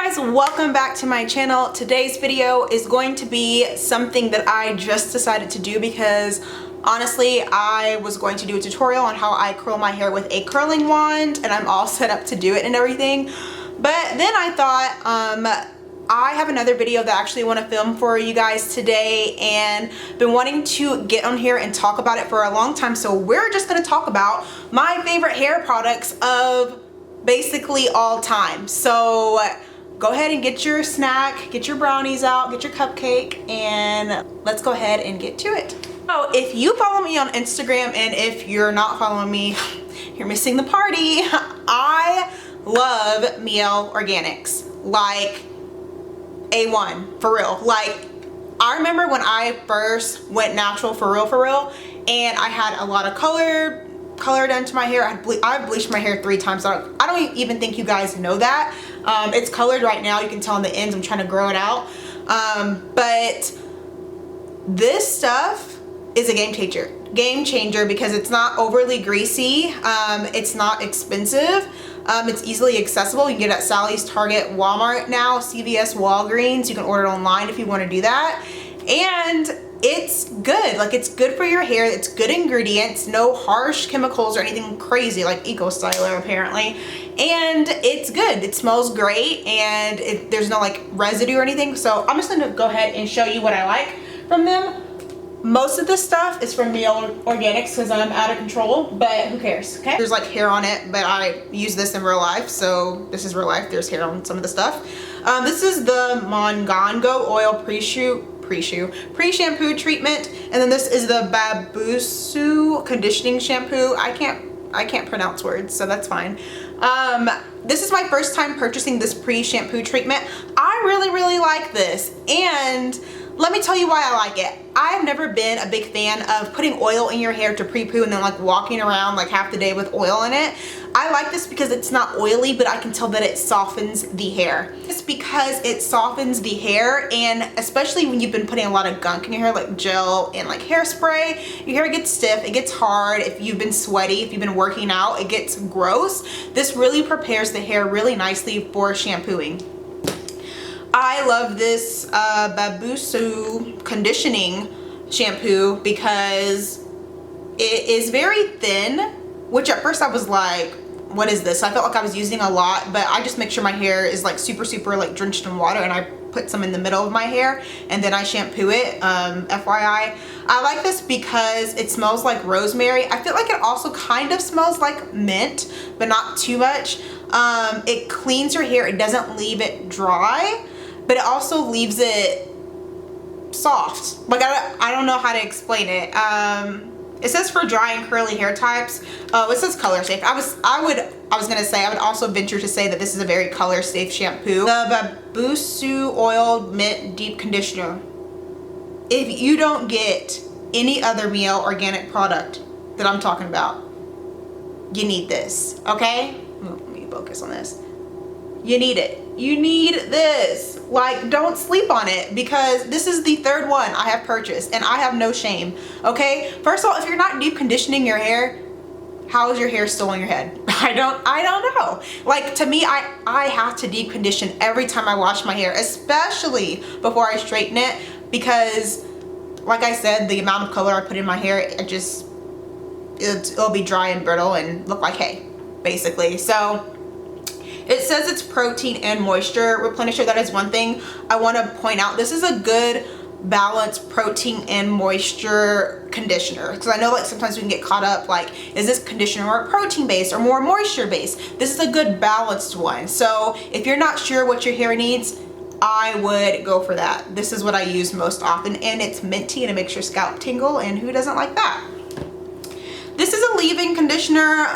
guys, welcome back to my channel. Today's video is going to be something that I just decided to do because honestly I was going to do a tutorial on how I curl my hair with a curling wand, and I'm all set up to do it and everything. But then I thought I have another video that I actually want to film for you guys today, and been wanting to get on here and talk about it for a long time. So we're just going to talk about my favorite hair products of basically all time. So go ahead and get your snack, get your brownies out, get your cupcake, and let's go ahead and get to it. So if you follow me on Instagram, and if you're not following me, you're missing the party. I love Emil Organics, like A1, for real. Like, I remember when I first went natural for real, and I had a lot of color done to my hair. I've bleached my hair 3 times. I don't even think you guys know that. It's colored right now. You can tell on the ends. I'm trying to grow it out. But this stuff is a game changer because it's not overly greasy. It's not expensive. It's easily accessible. You can get it at Sally's, Target, Walmart now, CVS, Walgreens. You can order it online if you want to do that. And it's good. Like, it's good for your hair. It's good ingredients, no harsh chemicals or anything crazy like Eco Styler apparently. And it's good. It smells great, and there's no like residue or anything. So I'm just gonna go ahead and show you what I like from them. Most of this stuff is from Emil Organics because I'm out of control, but who cares, okay? There's like hair on it, but I use this in real life, so this is real life. There's hair on some of the stuff. This is the Mongongo Oil Pre-Shampoo Treatment, and then this is the Babbu Conditioning Shampoo. I can't pronounce words, so that's fine. This is my first time purchasing this pre-shampoo treatment. I really like this, and let me tell you why I like it. I've never been a big fan of putting oil in your hair to pre-poo and then like walking around like half the day with oil in it. I like this because it's not oily, but I can tell that it softens the hair. It's because it softens the hair, and especially when you've been putting a lot of gunk in your hair like gel and like hairspray, your hair gets stiff, it gets hard. If you've been sweaty, if you've been working out, it gets gross. This really prepares the hair really nicely for shampooing. I love this Babbu Conditioning Shampoo because it is very thin, which at first I was like, what is this? So I felt like I was using a lot, but I just make sure my hair is like super like drenched in water, and I put some in the middle of my hair and then I shampoo it. FYI, I like this because it smells like rosemary. I feel like it also kind of smells like mint, but not too much. It cleans your hair. It doesn't leave it dry, but it also leaves it soft. Like, I don't know how to explain it. It says for dry and curly hair types. It says color safe. I was gonna say, I would also venture to say that this is a very color safe shampoo. The Babbu Oil Mint Deep Conditioner. If you don't get any other Emil organic product that I'm talking about, you need this, okay? Let me focus on this. You need it. You need this. Like, don't sleep on it, because this is the 3rd one I have purchased, and I have no shame, okay? First of all, if you're not deep conditioning your hair, how is your hair still on your head? I don't know. Like, to me, I have to deep condition every time I wash my hair, especially before I straighten it, because like I said, the amount of color I put in my hair, it'll be dry and brittle and look like hay, basically. So it says it's protein and moisture replenisher. That is one thing I want to point out. This is a good balanced protein and moisture conditioner, because I know like sometimes we can get caught up like, is this conditioner more protein based or more moisture based? This is a good balanced one. So if you're not sure what your hair needs, I would go for that. This is what I use most often, and it's minty and it makes your scalp tingle, and who doesn't like that? This is a leave-in conditioner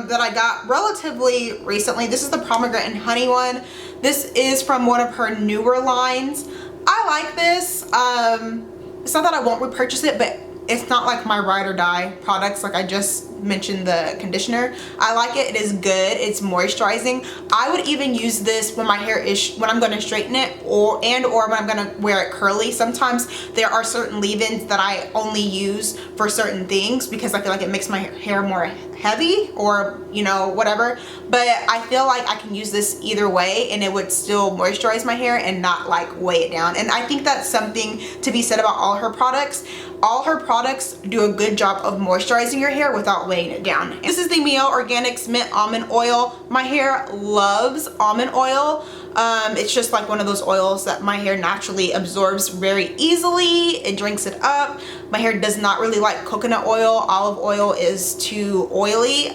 that I got relatively recently. This is the pomegranate and honey one. This is from one of her newer lines. I like this. It's not that I won't repurchase it, but it's not like my ride or die products. Like, I just mentioned the conditioner. I like it. It is good. It's moisturizing. I would even use this when my hair is, when I'm going to straighten it, or when I'm going to wear it curly. Sometimes there are certain leave-ins that I only use for certain things because I feel like it makes my hair more heavy, or you know, whatever. But I feel like I can use this either way and it would still moisturize my hair and not like weigh it down. And I think that's something to be said about all her products. All her products do a good job of moisturizing your hair without weighing it down. This is the Emil Organics Mint Almond Oil. My hair loves almond oil. It's just like one of those oils that my hair naturally absorbs very easily. It drinks it up. My hair does not really like coconut oil. Olive oil is too oily.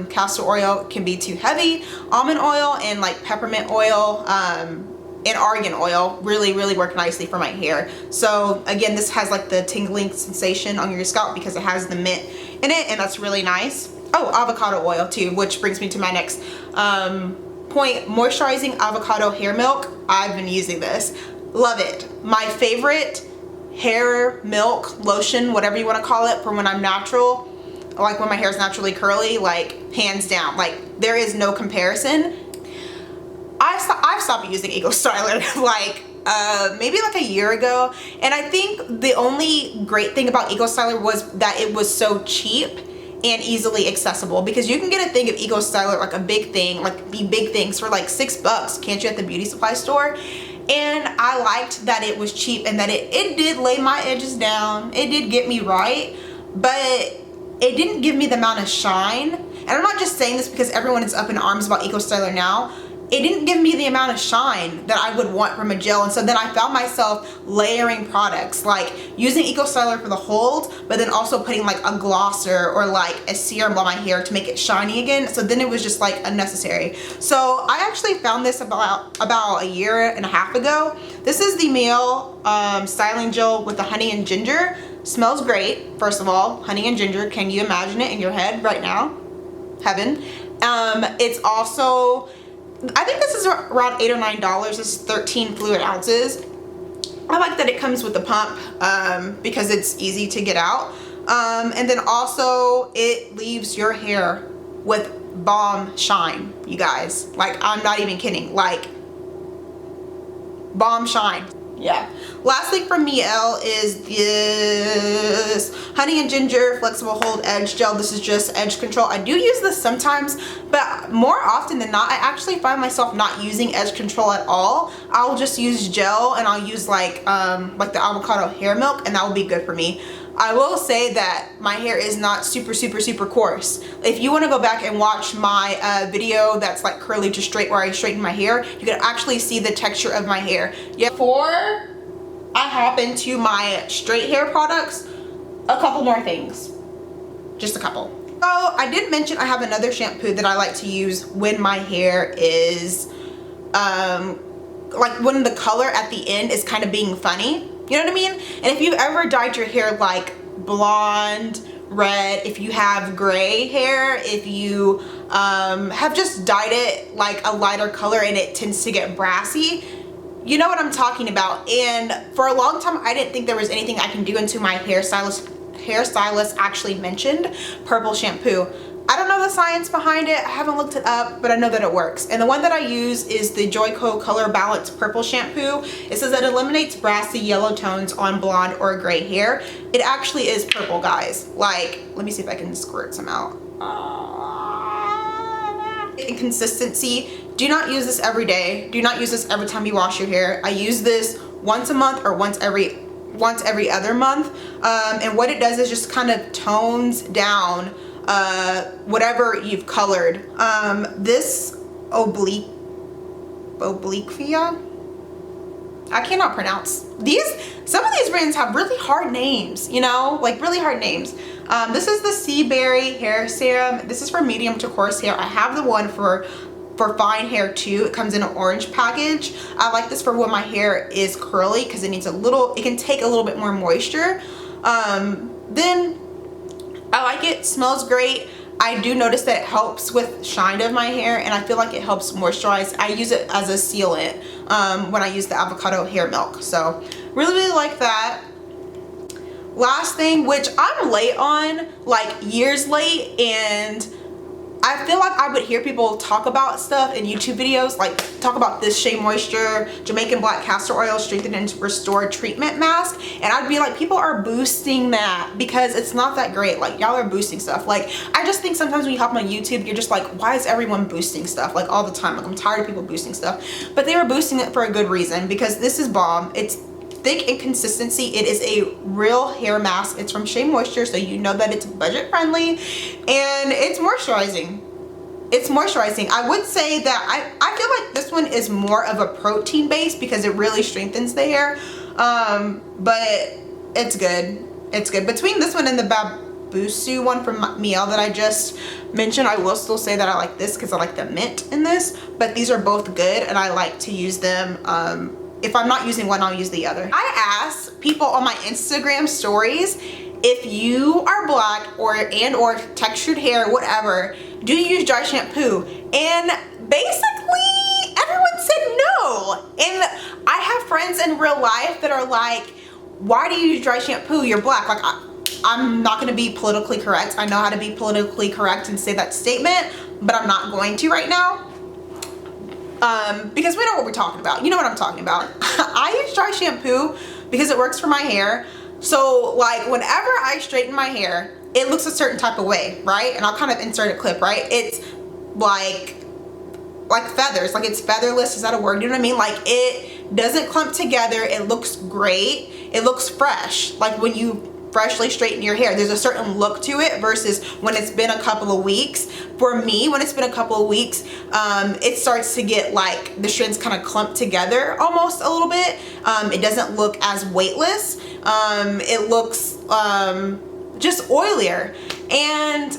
Castor oil can be too heavy. Almond oil and like peppermint oil and argan oil really work nicely for my hair. So again, this has like the tingling sensation on your scalp because it has the mint in it, and that's really nice. Oh, avocado oil too, which brings me to my next point. Moisturizing avocado hair milk. I've been using this. Love it. My favorite hair milk lotion, whatever you want to call it, for when I'm natural, like when my hair is naturally curly, like hands down, like there is no comparison. I've stopped using Eco Styler like maybe like a year ago, and I think the only great thing about Eco Styler was that it was so cheap and easily accessible, because you can get a thing of Eco Styler, like a big thing, like the big things, for like $6, can't you, at the beauty supply store? And I liked that it was cheap and that it did lay my edges down. It did get me right, but it didn't give me the amount of shine. And I'm not just saying this because everyone is up in arms about Eco Styler now. It didn't give me the amount of shine that I would want from a gel. And so then I found myself layering products, like using Eco Styler for the hold, but then also putting like a glosser or like a serum on my hair to make it shiny again. So then it was just like unnecessary. So I actually found this about a year and a half ago. This is the Emil styling gel with the honey and ginger. Smells great. First of all, honey and ginger. Can you imagine it in your head right now? Heaven. It's also, I think this is around $8 or $9. This is 13 fluid ounces. I like that it comes with the pump because it's easy to get out. And then also it leaves your hair with bomb shine, you guys. Like, I'm not even kidding. Like, bomb shine. Yeah. Last thing from Emil is this honey and ginger flexible hold edge gel. This is just edge control. I do use this sometimes, but more often than not, I actually find myself not using edge control at all. I'll just use gel, and I'll use like the avocado hair milk, and that will be good for me. I will say that my hair is not super coarse. If you want to go back and watch my video that's like curly to straight, where I straighten my hair, you can actually see the texture of my hair. Yeah. Before I hop into my straight hair products, a couple more things. Just a couple. So I did mention I have another shampoo that I like to use when my hair is like when the color at the end is kind of being funny. You know what I mean? And if you've ever dyed your hair like blonde, red, if you have gray hair, if you have just dyed it like a lighter color and it tends to get brassy, you know what I'm talking about. And for a long time, I didn't think there was anything I can do until my hairstylist actually mentioned purple shampoo. I don't know the science behind it. I haven't looked it up, but I know that it works. And the one that I use is the Joico Color Balance Purple Shampoo. It says that it eliminates brassy yellow tones on blonde or gray hair. It actually is purple, guys. Like, let me see if I can squirt some out. In consistency, do not use this every day. Do not use this every time you wash your hair. I use this once a month or once every other month. And what it does is just kind of tones down whatever you've colored. This obliquia, I cannot pronounce these. Some of these brands have really hard names, you know, like really hard names. This is the Sea Berry hair serum. This is for medium to coarse hair. I have the one for fine hair too. It comes in an orange package. I like this for when my hair is curly because it needs it can take a little bit more moisture. Then I like it. Smells great. I do notice that it helps with shine of my hair, and I feel like it helps moisturize. I use it as a sealant when I use the avocado hair milk. So really like that. last thing, which I'm late on, like years late, and I feel like I would hear people talk about stuff in YouTube videos, like talk about this Shea Moisture Jamaican Black Castor Oil Strengthen and Restore Treatment Mask, and I'd be like, people are boosting that because it's not that great. Like, y'all are boosting stuff. Like, I just think sometimes when you hop on YouTube, you're just like, why is everyone boosting stuff like all the time? Like, I'm tired of people boosting stuff. But they were boosting it for a good reason, because this is bomb. It's thick in consistency. It is a real hair mask. It's from Shea Moisture, so you know that it's budget friendly, and it's moisturizing. It's moisturizing. I would say that I feel like this one is more of a protein base because it really strengthens the hair, but it's good. It's good. Between this one and the Babbu one from Emil that I just mentioned, I will still say that I like this because I like the mint in this, but these are both good and I like to use them. If I'm not using one, I'll use the other. I ask people on my Instagram stories, if you are black or textured hair, whatever, do you use dry shampoo? And basically everyone said no. And I have friends in real life that are like, why do you use dry shampoo? You're black. Like, I'm not gonna be politically correct. I know how to be politically correct and say that statement, but I'm not going to right now. Because we know what we're talking about. You know what I'm talking about. I use dry shampoo because it works for my hair. So like whenever I straighten my hair, it looks a certain type of way, right? And I'll kind of insert a clip, right? It's like feathers, like it's featherless. Is that a word? You know what I mean? Like, it doesn't clump together. It looks great. It looks fresh. Like when you freshly straighten your hair, there's a certain look to it versus when it's been a couple of weeks. For me, when it's been a couple of weeks, it starts to get like the strands kind of clump together almost a little bit. It doesn't look as weightless. It looks just oilier, and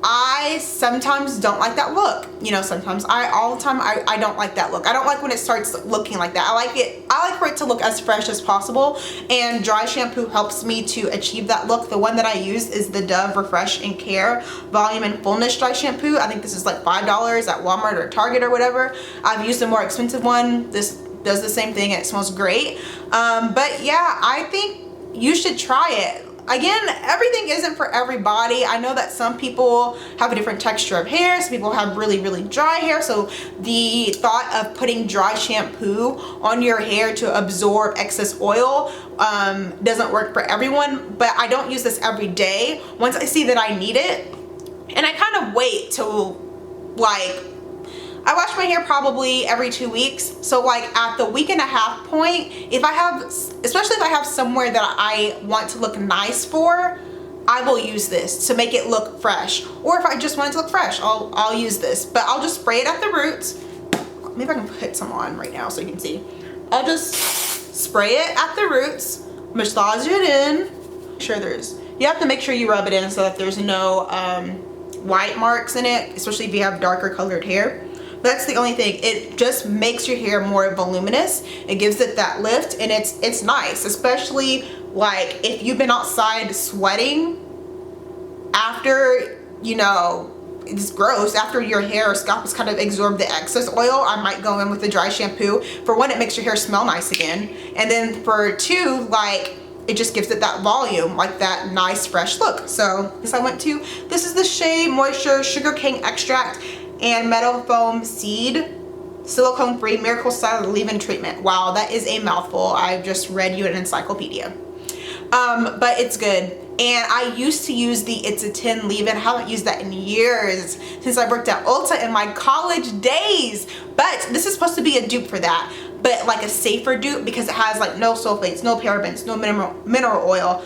I sometimes don't like that look. You know, sometimes all the time I don't like that look. I don't like when it starts looking like that. I like for it to look as fresh as possible, and dry shampoo helps me to achieve that look. The one that I use is the Dove Refresh and Care Volume and Fullness Dry Shampoo. I think this is like $5 at Walmart or Target or whatever. I've used a more expensive one. This does the same thing and it smells great. But yeah, I think you should try it. Again, everything isn't for everybody. I know that some people have a different texture of hair. Some people have really, really dry hair. So the thought of putting dry shampoo on your hair to absorb excess oil doesn't work for everyone. But I don't use this every day. Once I see that I need it, and I kind of wait till like, I wash my hair probably every 2 weeks. So like at the week and a half point, if I have, especially if I have somewhere that I want to look nice for, I will use this to make it look fresh. Or if I just want it to look fresh, I'll use this. But I'll just spray it at the roots. Maybe I can put some on right now so you can see. I'll just spray it at the roots, massage it in. You have to make sure you rub it in so that there's no white marks in it, especially if you have darker colored hair. That's the only thing. It just makes your hair more voluminous. It gives it that lift, and it's nice, especially like if you've been outside sweating after, you know, it's gross, after your hair or scalp has kind of absorbed the excess oil. I might go in with the dry shampoo. For one, it makes your hair smell nice again, and then for two, like, it just gives it that volume, like that nice fresh look. So this I went to. This is the Shea Moisture Sugarcane Extract and Meadow Foam Seed Silicone Free Miracle Style Leave-In Treatment. Wow, that is a mouthful. I just read you an encyclopedia. But it's good. And I used to use the It's a 10 leave-in. I haven't used that in years, since I worked at Ulta in my college days. But this is supposed to be a dupe for that, but like a safer dupe, because it has like no sulfates, no parabens, no mineral oil,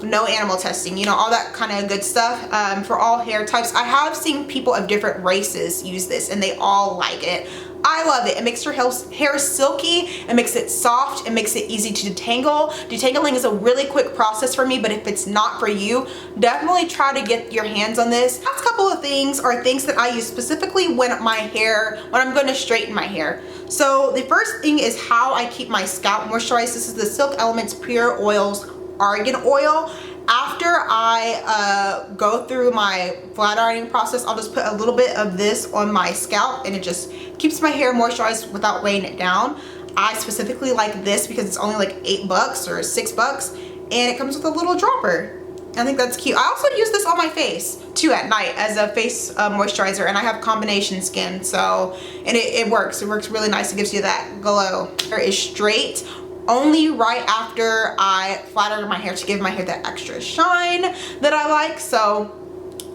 no animal testing, you know, all that kind of good stuff, for all hair types. I have seen people of different races use this and they all like it. I love it. It makes your hair silky, it makes it soft, it makes it easy to detangle. Detangling is a really quick process for me, but if it's not for you, definitely try to get your hands on this. Last couple of things are things that I use specifically when I'm going to straighten my hair. So the first thing is how I keep my scalp moisturized. This is the Silk Elements Pure Oils Argan Oil. After I go through my flat ironing process, I'll just put a little bit of this on my scalp, and it just keeps my hair moisturized without weighing it down. I specifically like this because it's only like $8 or $6, and it comes with a little dropper. I think that's cute. I also use this on my face too at night as a face moisturizer, and I have combination skin, so, and it works. It works really nice. It gives you that glow. Hair is straight only right after I flat iron my hair to give my hair that extra shine that I like. So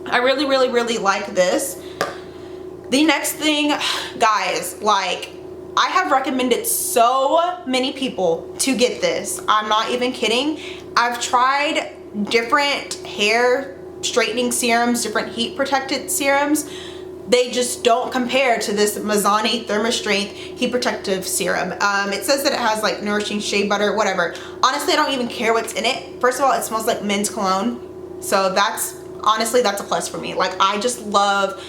I really, really, really like this. The next thing, guys, like, I have recommended so many people to get this. I'm not even kidding. I've tried different hair straightening serums, different heat protected serums. They just don't compare to this Masque Thermostrength Heat Protective Serum. It says that it has like nourishing shea butter, whatever. Honestly, I don't even care what's in it. First of all, it smells like men's cologne. So that's, honestly, that's a plus for me. Like, I just love,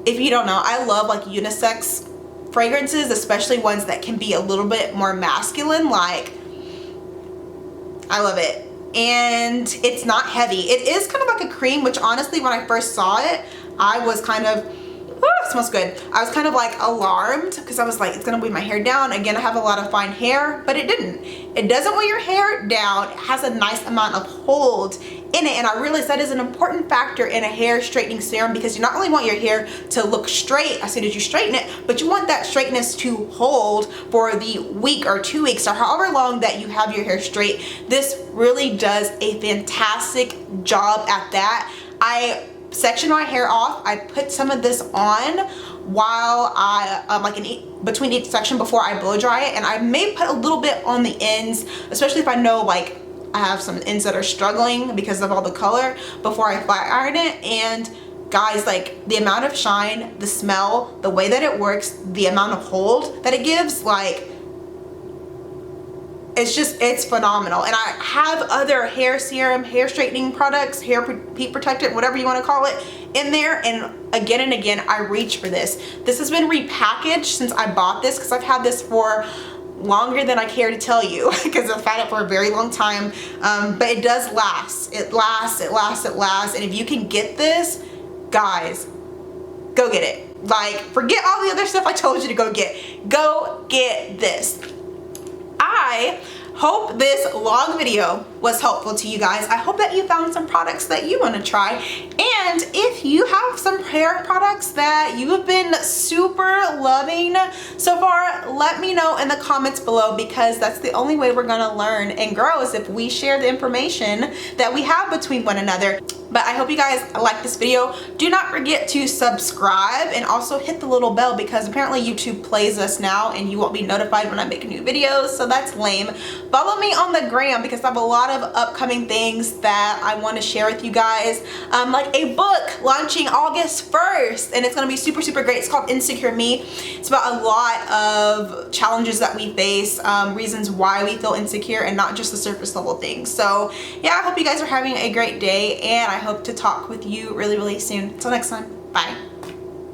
if you don't know, I love like unisex fragrances, especially ones that can be a little bit more masculine. Like, I love it. And it's not heavy. It is kind of like a cream, which honestly, when I first saw it, I was kind of, it smells good. I was kind of like alarmed because I was like, it's gonna weigh my hair down. Again, I have a lot of fine hair, but it didn't. It doesn't weigh your hair down. It has a nice amount of hold in it, and I realized that is an important factor in a hair straightening serum, because you not only want your hair to look straight as soon as you straighten it, but you want that straightness to hold for the week or 2 weeks or however long that you have your hair straight. This really does a fantastic job at that. I section my hair off. I put some of this on while I like between each section before I blow dry it, and I may put a little bit on the ends, especially if I know like I have some ends that are struggling because of all the color, before I flat iron it. And guys, like, the amount of shine, the smell, the way that it works, the amount of hold that it gives, like, it's phenomenal. And I have other hair serum, hair straightening products, heat protectant, whatever you want to call it, in there, and again I reach for this. This has been repackaged since I bought this, because I've had this for longer than I care to tell you, because I've had it for a very long time. But it does last. It lasts. And if you can get this, guys, go get it. Like, forget all the other stuff I told you to go get. Go get this. I hope this long video was helpful to you guys. I hope that you found some products that you want to try. And if you have some hair products that you have been super loving so far, let me know in the comments below, because that's the only way we're going to learn and grow, is if we share the information that we have between one another. But I hope you guys like this video. Do not forget to subscribe and also hit the little bell, because apparently YouTube plays us now and you won't be notified when I make new videos, so that's lame. Follow me on the gram, because I have a lot of upcoming things that I want to share with you guys. Like a book launching August 1st, and it's going to be super, super great. It's called Insecure Me. It's about a lot of challenges that we face, reasons why we feel insecure, and not just the surface level things. So yeah, I hope you guys are having a great day, and I hope to talk with you really, really soon. Until next time, bye.